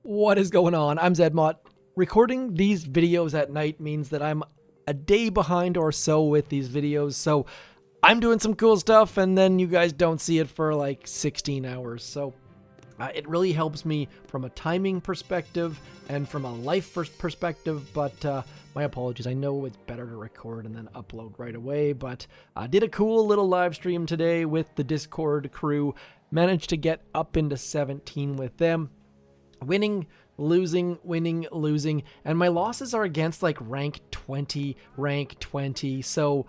What is going on? I'm Zedmot. Recording these videos at night means that I'm a day behind or so with these videos, so I'm doing some cool stuff and then you guys don't see it for like 16 hours, so it really helps me from a timing perspective and from a life perspective, but my apologies. I know it's better to record and then upload right away, but I did a cool little live stream today with the Discord crew, managed to get up into 17 with them. Winning, losing, winning, losing, and my losses are against like rank 20, so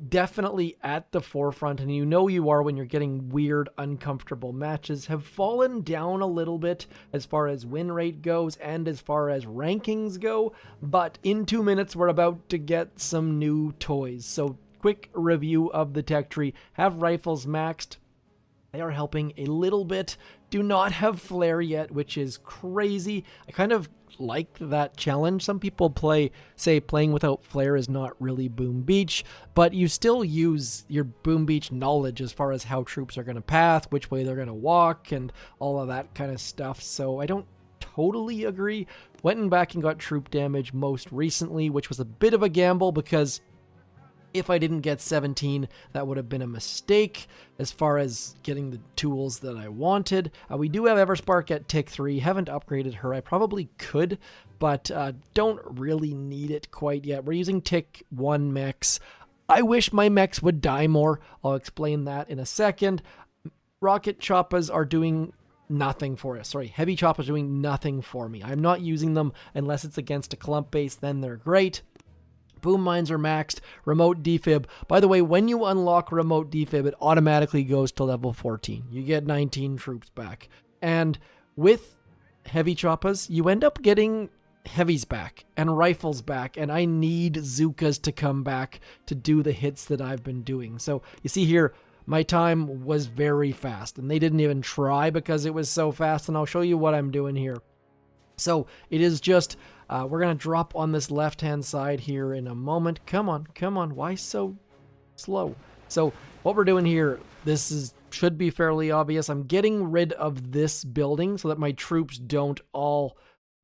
definitely at the forefront, and you know you are when you're getting weird, uncomfortable matches, have fallen down a little bit as far as win rate goes and as far as rankings go, but in 2 minutes we're about to get some new toys. So quick review of the tech tree. Have rifles maxed. They are helping a little bit. Do not have flare yet, which is crazy. I kind of like that challenge. Some people say playing without flare is not really Boom Beach, but you still use your Boom Beach knowledge as far as how troops are going to path, which way they're going to walk, and all of that kind of stuff. So I don't totally agree. Went back and got troop damage most recently, which was a bit of a gamble because if I didn't get 17, that would have been a mistake as far as getting the tools that I wanted. We do have Everspark at Tick 3. Haven't upgraded her. I probably could, but don't really need it quite yet. We're using Tick 1 Mechs. I wish my Mechs would die more. I'll explain that in a second. Rocket Choppas are doing nothing for us. Sorry, Heavy Choppas are doing nothing for me. I'm not using them unless it's against a clump base, then they're great. Boom mines are maxed. Remote Defib. By the way, when you unlock Remote Defib, it automatically goes to level 14. You get 19 troops back. And with Heavy Choppas, you end up getting heavies back and rifles back, and I need Zookas to come back to do the hits that I've been doing. So you see here, my time was very fast, and they didn't even try because it was so fast, and I'll show you what I'm doing here. So it is just, we're going to drop on this left-hand side here in a moment. Come on, why so slow? So what we're doing here, should be fairly obvious. I'm getting rid of this building so that my troops don't all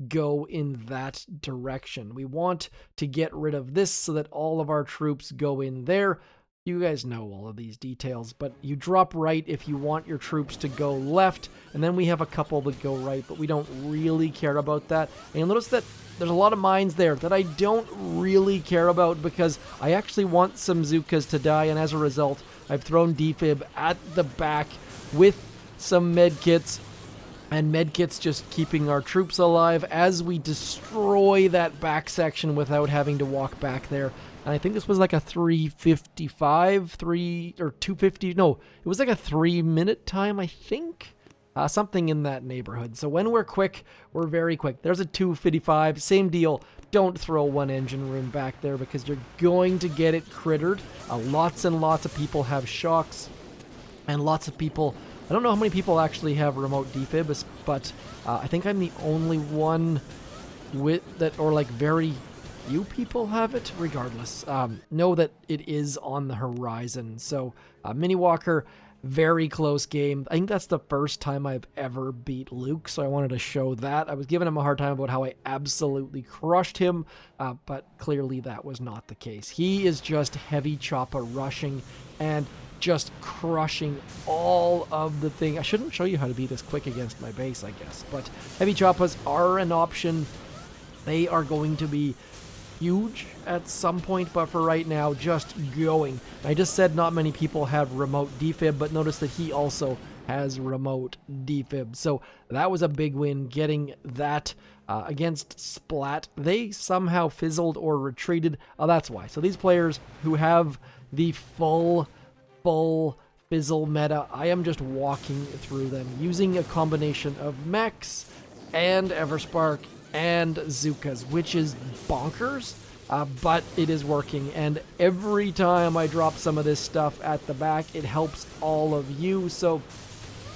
go in that direction. We want to get rid of this so that all of our troops go in there. You guys know all of these details, but you drop right if you want your troops to go left, and then we have a couple that go right, but we don't really care about that. And you'll notice that there's a lot of mines there that I don't really care about because I actually want some Zookas to die, and as a result, I've thrown Defib at the back with some medkits, and medkits just keeping our troops alive as we destroy that back section without having to walk back there. And I think this was like a 250, no, it was like a 3-minute time, I think. Something in that neighborhood. So when we're quick, we're very quick. There's a 255, same deal. Don't throw one engine room back there because you're going to get it crittered. Lots and lots of people have shocks, and lots of people, I don't know how many people actually have remote defib, but I think I'm the only one with that, or like very few people have it. Regardless, know that it is on the horizon. So Mini Walker, very close game. I think that's the first time I've ever beat Luke, so I wanted to show that. I was giving him a hard time about how I absolutely crushed him, but clearly that was not the case. He is just Heavy Choppa rushing and just crushing all of the thing. I shouldn't show you how to be this quick against my base, I guess, but Heavy Choppas are an option. They are going to be huge at some point, but for right now, just going. I just said not many people have remote defib, but notice that he also has remote defib. So that was a big win, getting that against Splat. They somehow fizzled or retreated. Oh, that's why. So these players who have the full fizzle meta, I am just walking through them using a combination of Mechs and Everspark and Zookas, which is bonkers, but it is working, and every time I drop some of this stuff at the back, it helps all of you. So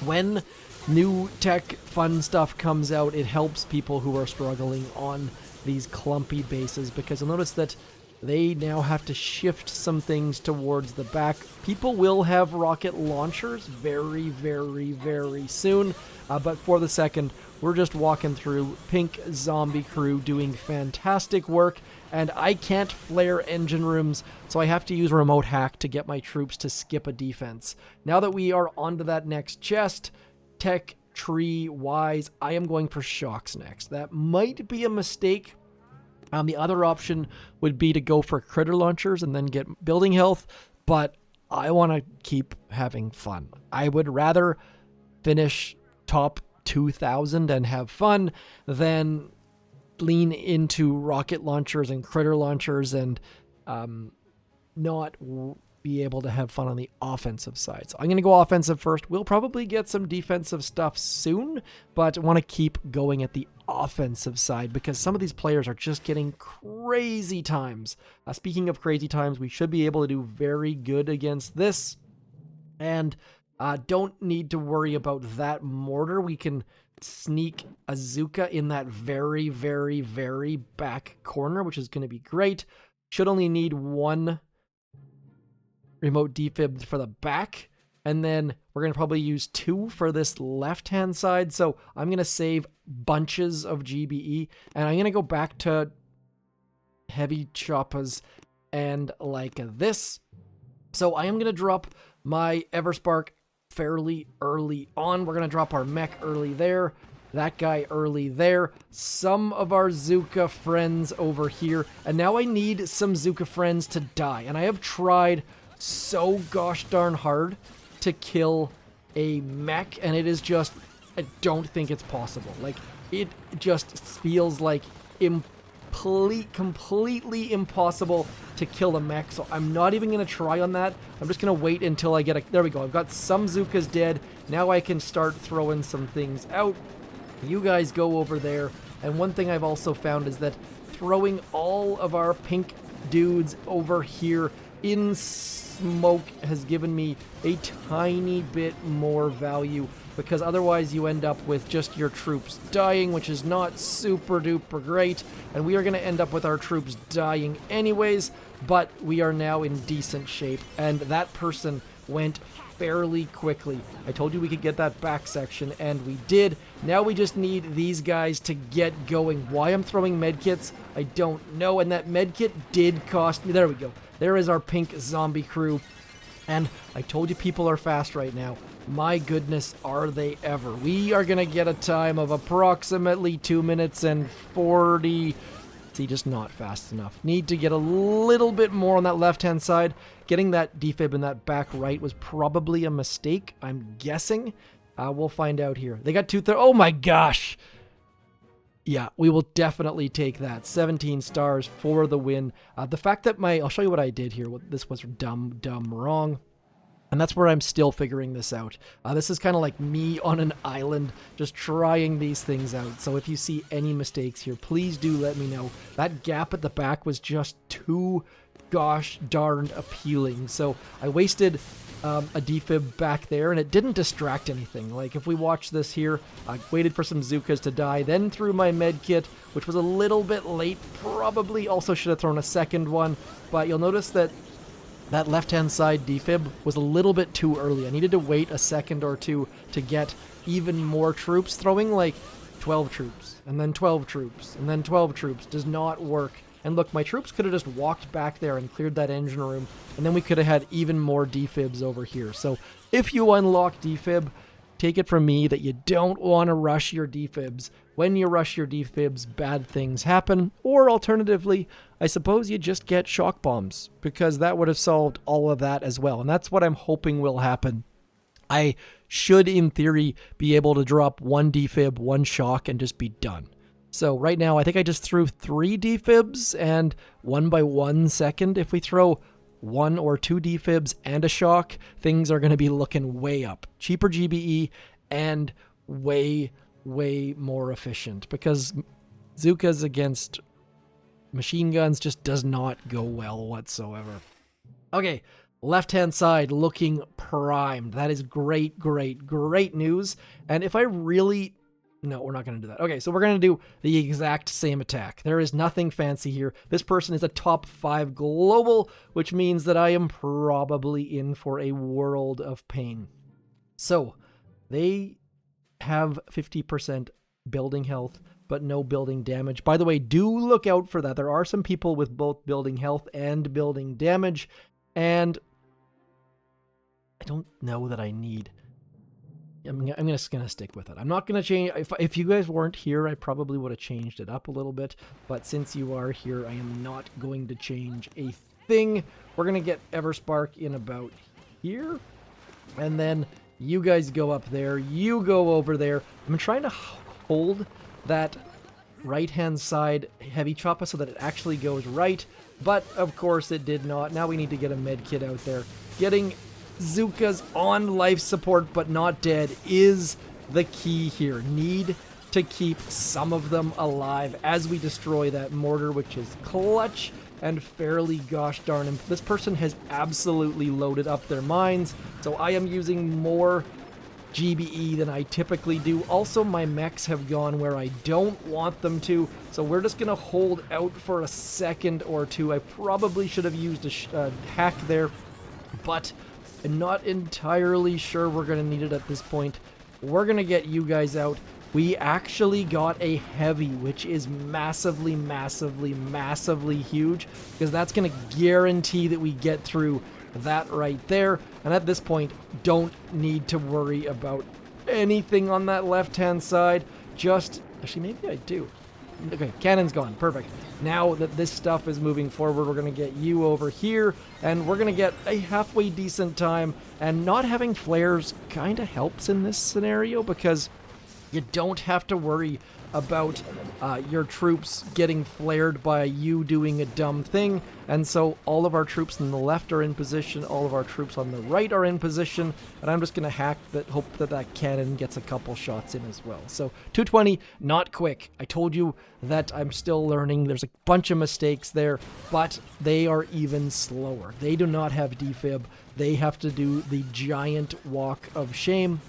when new tech fun stuff comes out, it helps people who are struggling on these clumpy bases, because you'll notice that they now have to shift some things towards the back. People will have rocket launchers very, very, very soon. But for the second, we're just walking through. Pink zombie crew doing fantastic work. And I can't flare engine rooms, so I have to use remote hack to get my troops to skip a defense. Now that we are onto that next chest, tech tree wise, I am going for shocks next. That might be a mistake. The other option would be to go for critter launchers and then get building health, but I want to keep having fun. I would rather finish top 2,000 and have fun than lean into rocket launchers and critter launchers and not be able to have fun on the offensive side. So I'm going to go offensive first. We'll probably get some defensive stuff soon, but I want to keep going at the offensive side because some of these players are just getting crazy times. Speaking of crazy times, we should be able to do very good against this, and don't need to worry about that mortar. We can sneak a Zuka in that very, very, very back corner, which is going to be great. Should only need one remote defib for the back, and then we're going to probably use 2 for this left-hand side. So I'm going to save bunches of GBE, and I'm going to go back to heavy choppas and like this. So I am going to drop my Everspark fairly early on. We're going to drop our mech early there, that guy early there, some of our Zuka friends over here, and now I need some Zuka friends to die. And I have tried so gosh darn hard to kill a mech, and it is just, I don't think it's possible. Like, it just feels like completely impossible to kill a mech, so I'm not even going to try on that. I'm just going to wait until I get a... There we go. I've got some Zukas dead. Now I can start throwing some things out. You guys go over there. And one thing I've also found is that throwing all of our pink dudes over here in smoke has given me a tiny bit more value, because otherwise you end up with just your troops dying, which is not super duper great, and we are going to end up with our troops dying anyways, but we are now in decent shape, and that person went fairly quickly. I told you we could get that back section, and we did. Now we just need these guys to get going. Why I'm throwing medkits, I don't know, and that medkit did cost me. There we go. There is our pink zombie crew, and I told you people are fast right now. My goodness, are they ever. We are going to get a time of approximately 2 minutes and 40. See, just not fast enough. Need to get a little bit more on that left-hand side. Getting that defib in that back right was probably a mistake, I'm guessing. We'll find out here. They got 2/3. Oh my gosh! Yeah, we will definitely take that. 17 stars for the win. The fact that I'll show you what I did here. This was dumb wrong. And that's where I'm still figuring this out. This is kind of like me on an island, just trying these things out. So if you see any mistakes here, please do let me know. That gap at the back was just too gosh darned appealing. So I wasted a defib back there, and it didn't distract anything. Like, if we watch this here, I waited for some Zukas to die, then threw my med kit, which was a little bit late. Probably also should have thrown a second one, but you'll notice that that left-hand side defib was a little bit too early. I needed to wait a second or two to get even more troops. Throwing like 12 troops, and then 12 troops, and then 12 troops does not work. And look, my troops could have just walked back there and cleared that engine room, and then we could have had even more defibs over here. So if you unlock defib, take it from me that you don't want to rush your defibs. When you rush your defibs, bad things happen. Or alternatively, I suppose you just get shock bombs, because that would have solved all of that as well. And that's what I'm hoping will happen. I should, in theory, be able to drop 1 defib, 1 shock, and just be done. So right now, I think I just threw 3 defibs, and 1 by 1 second. If we throw 1 or 2 defibs and a shock, things are going to be looking way up. Cheaper GBE and way more efficient, because Zukas against machine guns just does not go well whatsoever. Okay, left-hand side looking primed. That is great news. And if I really No, we're not going to do that. Okay, so we're going to do the exact same attack. There is nothing fancy here. This person is a top 5 global, which means that I am probably in for a world of pain. So, they have 50% building health, but no building damage. By the way, do look out for that. There are some people with both building health and building damage, and I don't know that I need... I'm just going to stick with it. I'm not going to change. If you guys weren't here, I probably would have changed it up a little bit. But since you are here, I am not going to change a thing. We're going to get Everspark in about here. And then you guys go up there. You go over there. I'm trying to hold that right-hand side heavy chopper so that it actually goes right. But, of course, it did not. Now we need to get a med kit out there. Getting Zukas on life support but not dead is the key here. Need to keep some of them alive as we destroy that mortar, which is clutch and fairly gosh darn him. This person has absolutely loaded up their mines, so I am using more GBE than I typically do. Also, my mechs have gone where I don't want them to, so we're just gonna hold out for a second or two. I probably should have used a hack there, but I'm not entirely sure we're going to need it at this point. We're going to get you guys out. We actually got a heavy, which is massively, massively, massively huge, because that's going to guarantee that we get through that right there. And at this point, don't need to worry about anything on that left-hand side. Just, actually, maybe I do. Okay, cannon's gone. Perfect. Now that this stuff is moving forward, we're going to get you over here, and we're going to get a halfway decent time. And not having flares kind of helps in this scenario because you don't have to worry about your troops getting flared by you doing a dumb thing. And so all of our troops on the left are in position, all of our troops on the right are in position, and I'm just going to hack that, hope that that cannon gets a couple shots in as well. So 220, not quick. I told you that I'm still learning. There's a bunch of mistakes there, but they are even slower. They do not have defib. They have to do the giant walk of shame.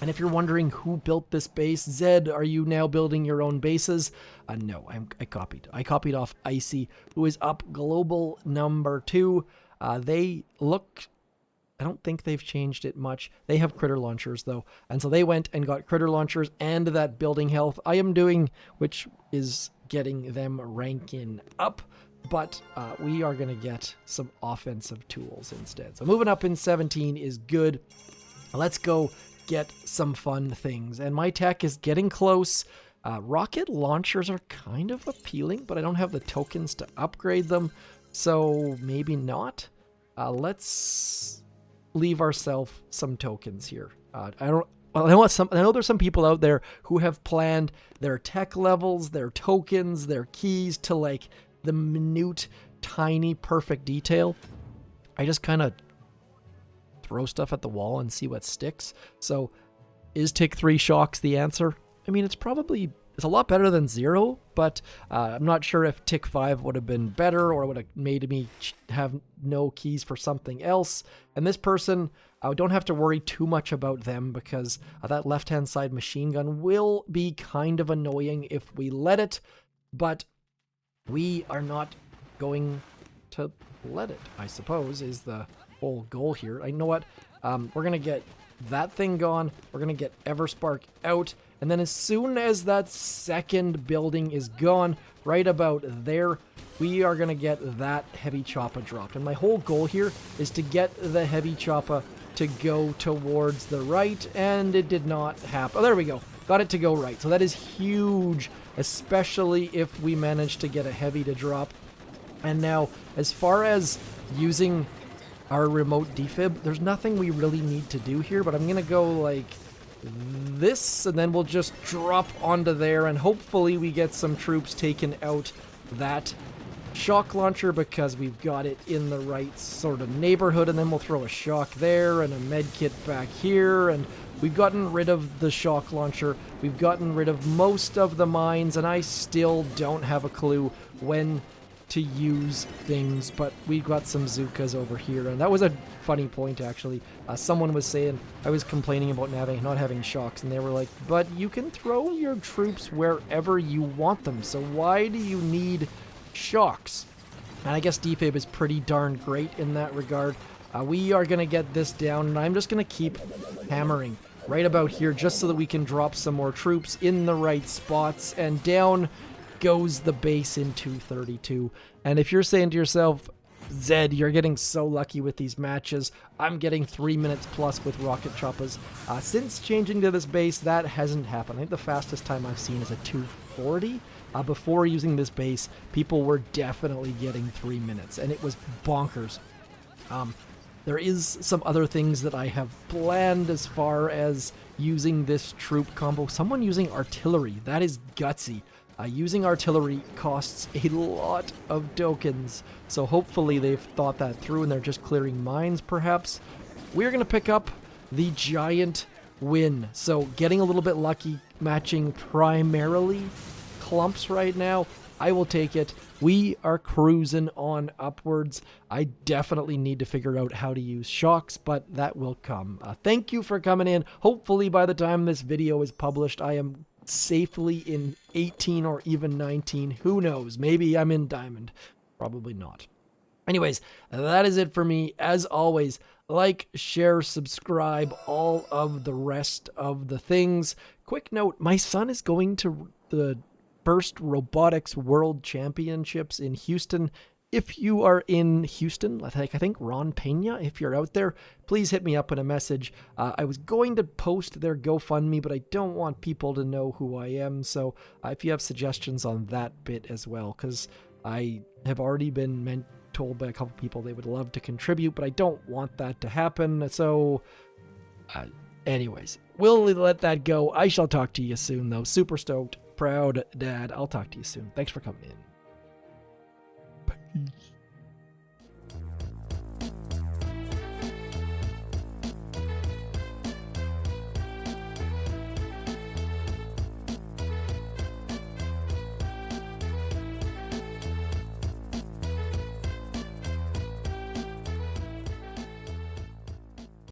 And if you're wondering who built this base, Zed, are you now building your own bases? No, I copied. I copied off Icy, who is up global number 2. They look... I don't think they've changed it much. They have critter launchers, though. And so they went and got critter launchers and that building health I am doing, which is getting them ranking up. But we are going to get some offensive tools instead. So moving up in 17 is good. Let's go get some fun things. And my tech is getting close. Rocket launchers are kind of appealing, but I don't have the tokens to upgrade them, so maybe not. Let's leave ourselves some tokens here. I know there's some people out there who have planned their tech levels, their tokens, their keys to like the minute, tiny, perfect detail. I just kind of throw stuff at the wall and see what sticks. So is tick 3 shocks the answer? I mean, it's a lot better than 0, but I'm not sure if tick 5 would have been better or would have made me have no keys for something else. And this person, I don't have to worry too much about them because that left-hand side machine gun will be kind of annoying if we let it, but we are not going to let it, I suppose, is the whole goal here. I know what, we're gonna get that thing gone, we're gonna get Everspark out, and then as soon as that second building is gone, right about there, we are gonna get that heavy chopper dropped. And my whole goal here is to get the heavy chopper to go towards the right, and it did not happen. Oh, there we go. Got it to go right. So that is huge, especially if we manage to get a heavy to drop. And now, as far as using our remote defib, there's nothing we really need to do here, but I'm gonna go like this, and then we'll just drop onto there, and hopefully we get some troops taken out that shock launcher because we've got it in the right sort of neighborhood, and then we'll throw a shock there and a med kit back here, and we've gotten rid of the shock launcher, we've gotten rid of most of the mines, and I still don't have a clue when to use things, but we got some Zukas over here, and that was a funny point, actually. Someone was saying, I was complaining about not having shocks, and they were like, but you can throw your troops wherever you want them, so why do you need shocks? And I guess Defib is pretty darn great in that regard. We are going to get this down, and I'm just going to keep hammering right about here just so that we can drop some more troops in the right spots, and down goes the base in 232. And if you're saying to yourself, Zed, you're getting so lucky with these matches, I'm getting 3 minutes plus with rocket choppers. Since changing to this base, that hasn't happened. I think the fastest time I've seen is a 240. Before using this base, people were definitely getting 3 minutes, and it was bonkers. There is some other things that I have planned as far as using this troop combo. Someone using artillery, that is gutsy. Using artillery costs a lot of tokens, so hopefully they've thought that through and they're just clearing mines, perhaps. We're going to pick up the giant win, so getting a little bit lucky, matching primarily clumps right now. I will take it. We are cruising on upwards. I definitely need to figure out how to use shocks, but that will come. Thank you for coming in. Hopefully by the time this video is published, I am safely in 18 or even 19. Who knows? Maybe I'm in diamond. Probably not. Anyways, that is it for me. As always, like, share, subscribe, all of the rest of the things. Quick note, my son is going to the first Robotics World Championships in Houston. If you are in Houston, I think Ron Pena, if you're out there, please hit me up in a message. I was going to post their GoFundMe, but I don't want people to know who I am. So if you have suggestions on that bit as well, because I have already been told by a couple people they would love to contribute, but I don't want that to happen. So anyways, we'll let that go. I shall talk to you soon, though. Super stoked. Proud dad. I'll talk to you soon. Thanks for coming in. Peace.